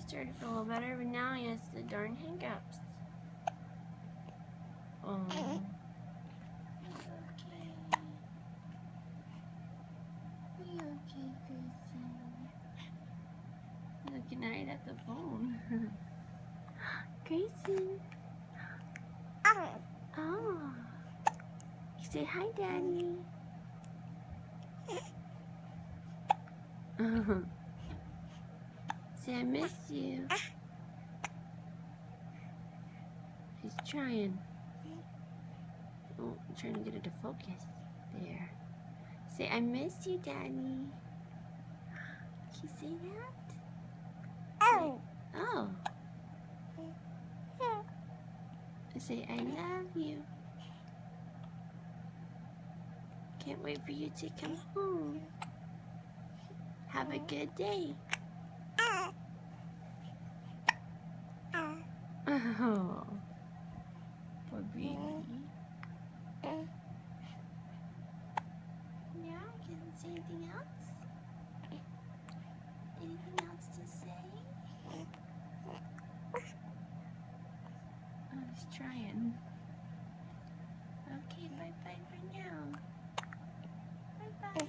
started to feel a little better, but now he has the darn hiccups. Oh. Okay. Are you okay, Grayson? Looking right at the phone. Grayson. Oh. Say hi, Daddy. Say I miss you. He's trying. Oh, I'm trying to get it to focus. There. Say I miss you, Daddy. Can you say that? Say, oh. Say I love you. Can't wait for you to come home. Have a good day. Oh, poor baby. Yeah, can I say anything else? Anything else to say? Oh, he's trying. Okay, bye-bye for now. Bye-bye.